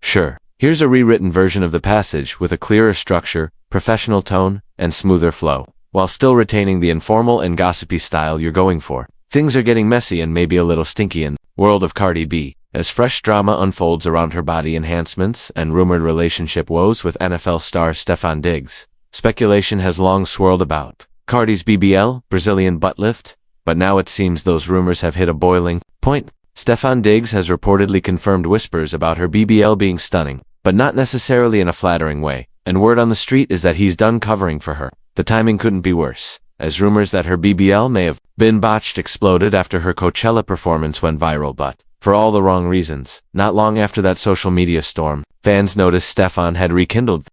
Sure. Here's a rewritten version of the passage with a clearer structure, professional tone, and smoother flow, while still retaining the informal and gossipy style you're going for. Things are getting messy and maybe a little stinky in the world of Cardi B, as fresh drama unfolds around her body enhancements and rumored relationship woes with NFL star Stefon Diggs. Speculation has long swirled about Cardi's BBL, Brazilian butt lift, but now it seems those rumors have hit a boiling point. Stefon Diggs has reportedly confirmed whispers about her BBL being stunning, but not necessarily in a flattering way, and word on the street is that he's done covering for her. The timing couldn't be worse, as rumors that her BBL may have been botched exploded after her Coachella performance went viral, but for all the wrong reasons. Not long after that social media storm, fans noticed Stefon had rekindled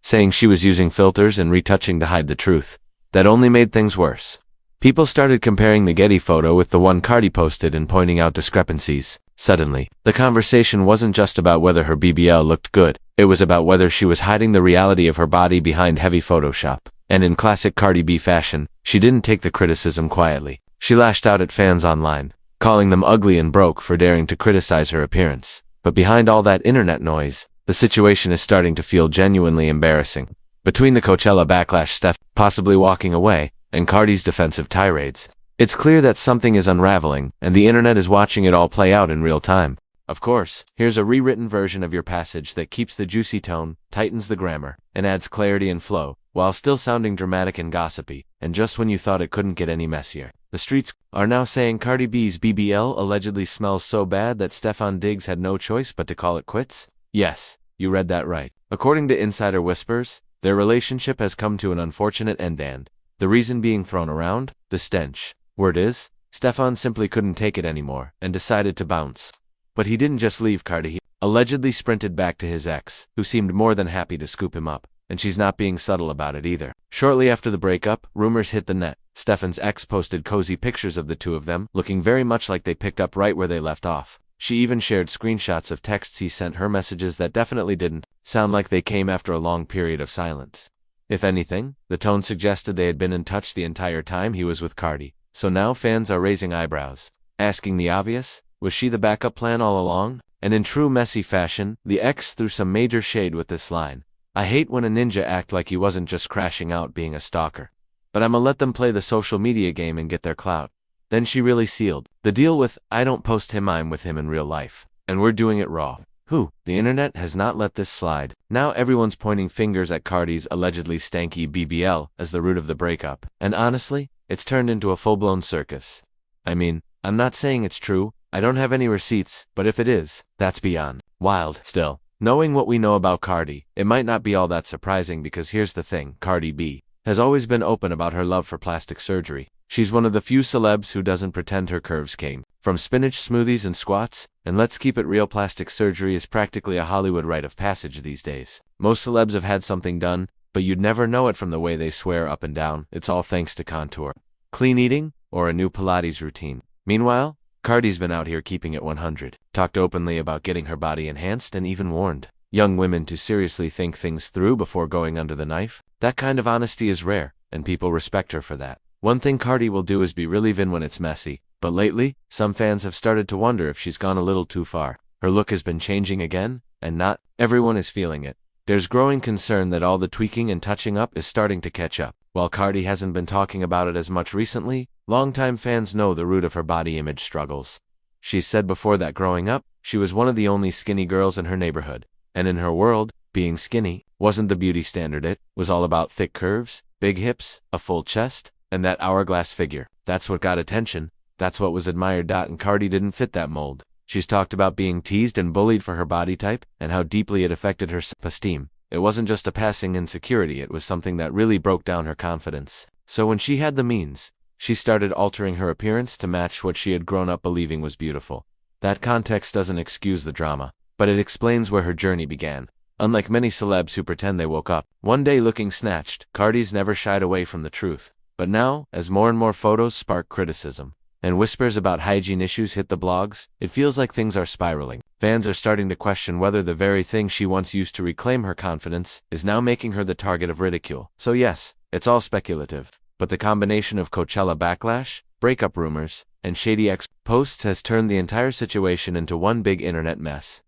saying she was using filters and retouching to hide the truth. That only made things worse. People started comparing the Getty photo with the one Cardi posted and pointing out discrepancies. Suddenly, the conversation wasn't just about whether her BBL looked good, it was about whether she was hiding the reality of her body behind heavy Photoshop. And in classic Cardi B fashion, she didn't take the criticism quietly. She lashed out at fans online, calling them ugly and broke for daring to criticize her appearance. But behind all that internet noise, the situation is starting to feel genuinely embarrassing. Between the Coachella backlash, Steph possibly walking away, and Cardi's defensive tirades, it's clear that something is unraveling, and the internet is watching it all play out in real time. Of course, here's a rewritten version of your passage that keeps the juicy tone, tightens the grammar, and adds clarity and flow, while still sounding dramatic and gossipy, and just when you thought it couldn't get any messier. The streets are now saying Cardi B's BBL allegedly smells so bad that Stefon Diggs had no choice but to call it quits. Yes, you read that right. According to insider whispers, their relationship has come to an unfortunate end, and the reason being thrown around, the stench. Word is, Stefon simply couldn't take it anymore and decided to bounce. But he didn't just leave Cardi, he allegedly sprinted back to his ex, who seemed more than happy to scoop him up, and she's not being subtle about it either. Shortly after the breakup, rumors hit the net. Stefon's ex posted cozy pictures of the two of them, looking very much like they picked up right where they left off. She even shared screenshots of texts he sent her, messages that definitely didn't sound like they came after a long period of silence. If anything, the tone suggested they had been in touch the entire time he was with Cardi. So now fans are raising eyebrows, asking the obvious, was she the backup plan all along? And in true messy fashion, the ex threw some major shade with this line. I hate when a ninja act like he wasn't just crashing out being a stalker. But I'ma let them play the social media game and get their clout. Then she really sealed the deal with, I don't post him, I'm with him in real life. And we're doing it raw. The internet has not let this slide. Now everyone's pointing fingers at Cardi's allegedly stanky BBL as the root of the breakup. And honestly, it's turned into a full-blown circus. I mean, I'm not saying it's true, I don't have any receipts, but if it is, that's beyond wild. Still, knowing what we know about Cardi, it might not be all that surprising, because here's the thing, Cardi B has always been open about her love for plastic surgery. She's one of the few celebs who doesn't pretend her curves came from spinach smoothies and squats, and let's keep it real, plastic surgery is practically a Hollywood rite of passage these days. Most celebs have had something done, but you'd never know it from the way they swear up and down it's all thanks to contour, clean eating, or a new Pilates routine. Meanwhile, Cardi's been out here keeping it 100, talked openly about getting her body enhanced, and even warned young women to seriously think things through before going under the knife. That kind of honesty is rare, and people respect her for that. One thing Cardi will do is be really vain when it's messy, but lately, some fans have started to wonder if she's gone a little too far. Her look has been changing again, and not everyone is feeling it. There's growing concern that all the tweaking and touching up is starting to catch up. While Cardi hasn't been talking about it as much recently, longtime fans know the root of her body image struggles. She's said before that growing up, she was one of the only skinny girls in her neighborhood. And in her world, being skinny wasn't the beauty standard. It was all about thick curves, big hips, a full chest, and that hourglass figure. That's what got attention. That's what was admired. And Cardi didn't fit that mold. She's talked about being teased and bullied for her body type and how deeply it affected her self-esteem. It wasn't just a passing insecurity, it was something that really broke down her confidence. So when she had the means, she started altering her appearance to match what she had grown up believing was beautiful. That context doesn't excuse the drama, but it explains where her journey began. Unlike many celebs who pretend they woke up one day looking snatched, Cardi's never shied away from the truth. But now, as more and more photos spark criticism, and whispers about hygiene issues hit the blogs, it feels like things are spiraling. Fans are starting to question whether the very thing she once used to reclaim her confidence is now making her the target of ridicule. So yes, it's all speculative, but the combination of Coachella backlash, breakup rumors, and shady posts has turned the entire situation into one big internet mess.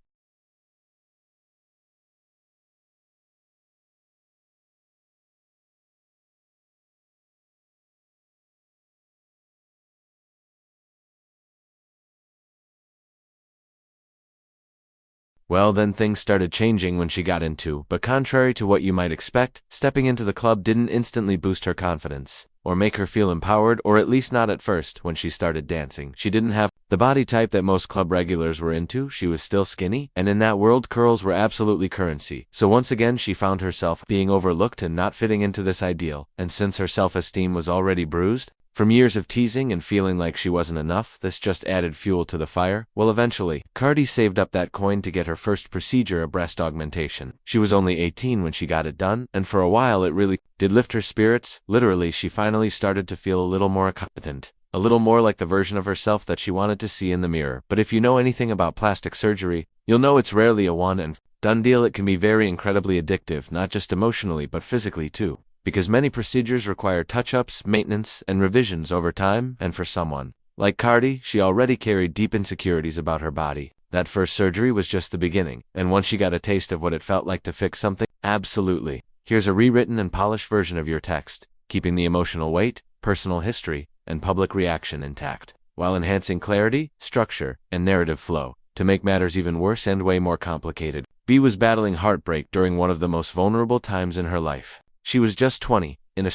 Well, then things started changing when she got into, but contrary to what you might expect, stepping into the club didn't instantly boost her confidence, or make her feel empowered, or at least not at first. When she started dancing, she didn't have the body type that most club regulars were into. She was still skinny, and in that world curls were absolutely currency. So once again she found herself being overlooked and not fitting into this ideal, and since her self-esteem was already bruised from years of teasing and feeling like she wasn't enough, this just added fuel to the fire. Well, eventually, Cardi saved up that coin to get her first procedure, a breast augmentation. She was only 18 when she got it done, and for a while it really did lift her spirits. Literally, she finally started to feel a little more competent, a little more like the version of herself that she wanted to see in the mirror. But if you know anything about plastic surgery, you'll know it's rarely a one and done deal. It can be very incredibly addictive, not just emotionally but physically too, because many procedures require touch-ups, maintenance, and revisions over time. And for someone like Cardi, she already carried deep insecurities about her body. That first surgery was just the beginning, and once she got a taste of what it felt like to fix something, absolutely. Here's a rewritten and polished version of your text, keeping the emotional weight, personal history, and public reaction intact, while enhancing clarity, structure, and narrative flow. To make matters even worse and way more complicated, B was battling heartbreak during one of the most vulnerable times in her life. She was just 20, in a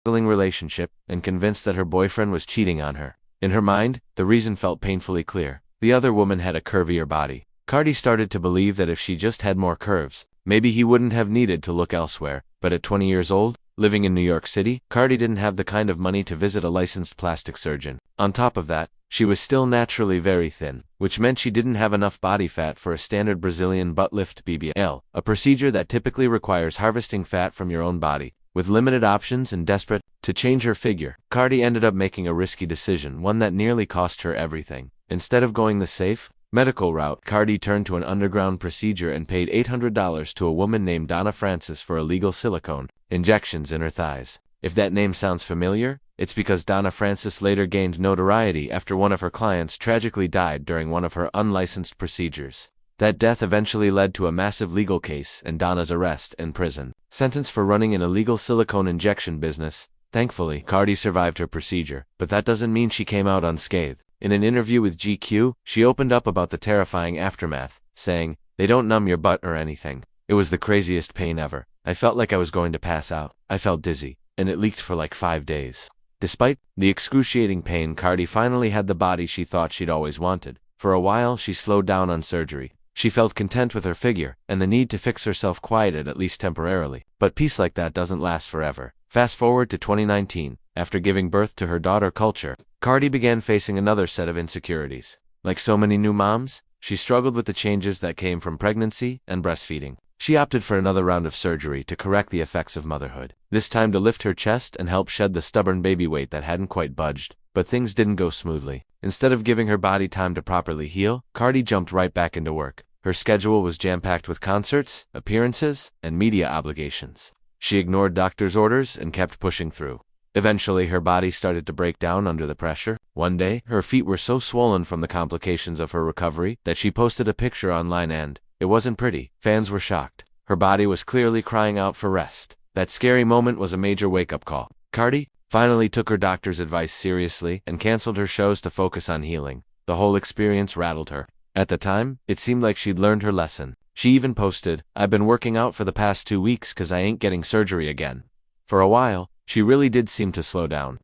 struggling relationship, and convinced that her boyfriend was cheating on her. In her mind, the reason felt painfully clear. The other woman had a curvier body. Cardi started to believe that if she just had more curves, maybe he wouldn't have needed to look elsewhere. But at 20 years old, living in New York City, Cardi didn't have the kind of money to visit a licensed plastic surgeon. On top of that, she was still naturally very thin, which meant she didn't have enough body fat for a standard Brazilian butt lift BBL, a procedure that typically requires harvesting fat from your own body. With limited options and desperate to change her figure, Cardi ended up making a risky decision, one that nearly cost her everything. Instead of going the safe, medical route, Cardi turned to an underground procedure and paid $800 to a woman named Donna Francis for illegal silicone injections in her thighs. If that name sounds familiar, it's because Donna Francis later gained notoriety after one of her clients tragically died during one of her unlicensed procedures. That death eventually led to a massive legal case and Donna's arrest and prison sentence for running an illegal silicone injection business. Thankfully, Cardi survived her procedure, but that doesn't mean she came out unscathed. In an interview with GQ, she opened up about the terrifying aftermath, saying, "They don't numb your butt or anything. It was the craziest pain ever. I felt like I was going to pass out. I felt dizzy, and it leaked for like 5 days." Despite the excruciating pain, Cardi finally had the body she thought she'd always wanted. For a while, she slowed down on surgery. She felt content with her figure, and the need to fix herself quieted, at least temporarily. But peace like that doesn't last forever. Fast forward to 2019, after giving birth to her daughter Culture, Cardi began facing another set of insecurities. Like so many new moms, she struggled with the changes that came from pregnancy and breastfeeding. She opted for another round of surgery to correct the effects of motherhood, this time to lift her chest and help shed the stubborn baby weight that hadn't quite budged. But things didn't go smoothly. Instead of giving her body time to properly heal, Cardi jumped right back into work. Her schedule was jam-packed with concerts, appearances, and media obligations. She ignored doctor's orders and kept pushing through. Eventually, her body started to break down under the pressure. One day, her feet were so swollen from the complications of her recovery that she posted a picture online and it wasn't pretty. Fans were shocked. Her body was clearly crying out for rest. That scary moment was a major wake-up call. Cardi finally took her doctor's advice seriously and canceled her shows to focus on healing. The whole experience rattled her. At the time, it seemed like she'd learned her lesson. She even posted, "I've been working out for the past 2 weeks 'cause I ain't getting surgery again." For a while, she really did seem to slow down.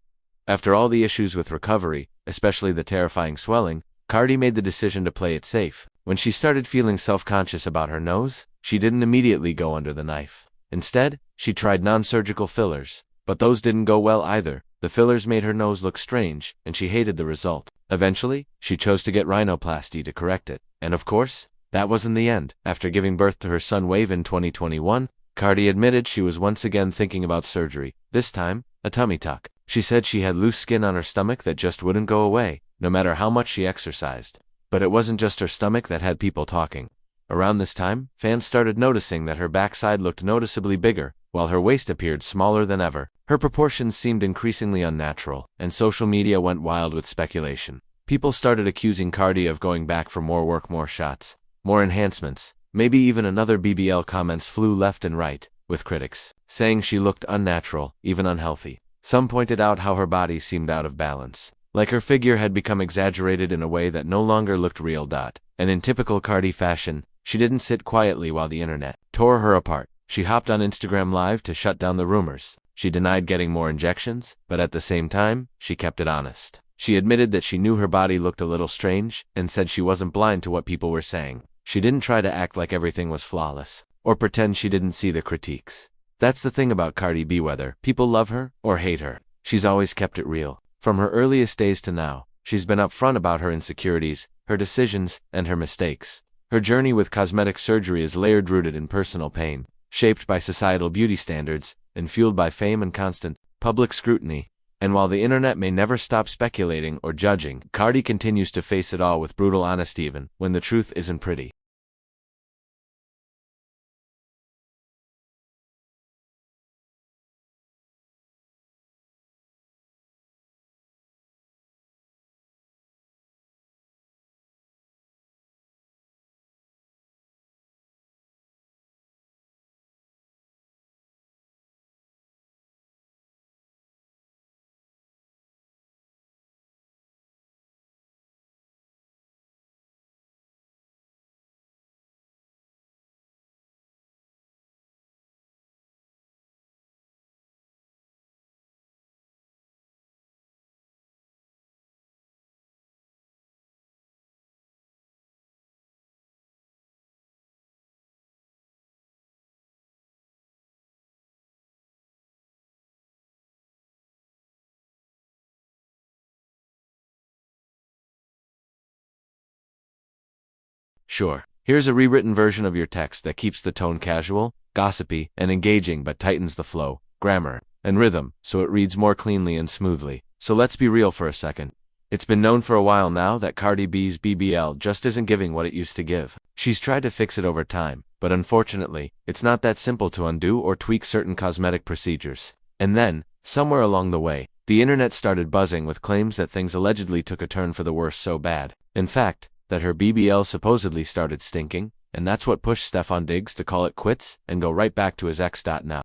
After all the issues with recovery, especially the terrifying swelling, Cardi made the decision to play it safe. When she started feeling self-conscious about her nose, she didn't immediately go under the knife. Instead, she tried non-surgical fillers. But those didn't go well either. The fillers made her nose look strange, and she hated the result. Eventually, she chose to get rhinoplasty to correct it. And of course, that wasn't the end. After giving birth to her son Wave in 2021, Cardi admitted she was once again thinking about surgery, this time, a tummy tuck. She said she had loose skin on her stomach that just wouldn't go away, no matter how much she exercised. But it wasn't just her stomach that had people talking. Around this time, fans started noticing that her backside looked noticeably bigger, while her waist appeared smaller than ever. Her proportions seemed increasingly unnatural, and social media went wild with speculation. People started accusing Cardi of going back for more work, more shots, more enhancements. Maybe even another BBL. Comments flew left and right, with critics saying she looked unnatural, even unhealthy. Some pointed out how her body seemed out of balance, like her figure had become exaggerated in a way that no longer looked real. And in typical Cardi fashion, she didn't sit quietly while the internet tore her apart. She hopped on Instagram Live to shut down the rumors. She denied getting more injections, but at the same time, she kept it honest. She admitted that she knew her body looked a little strange, and said she wasn't blind to what people were saying. She didn't try to act like everything was flawless, or pretend she didn't see the critiques. That's the thing about Cardi B. Whether people love her or hate her, she's always kept it real. From her earliest days to now, she's been upfront about her insecurities, her decisions, and her mistakes. Her journey with cosmetic surgery is layered, rooted in personal pain, shaped by societal beauty standards, and fueled by fame and constant public scrutiny. And while the internet may never stop speculating or judging, Cardi continues to face it all with brutal honesty, even when the truth isn't pretty. Sure, here's a rewritten version of your text that keeps the tone casual, gossipy, and engaging but tightens the flow, grammar, and rhythm so it reads more cleanly and smoothly. So let's be real for a second. It's been known for a while now that Cardi B's BBL just isn't giving what it used to give. She's tried to fix it over time, but unfortunately, it's not that simple to undo or tweak certain cosmetic procedures. And then, somewhere along the way, the internet started buzzing with claims that things allegedly took a turn for the worse so bad. In fact, that her BBL supposedly started stinking, and that's what pushed Stefon to call it quits and go right back to his ex. Now,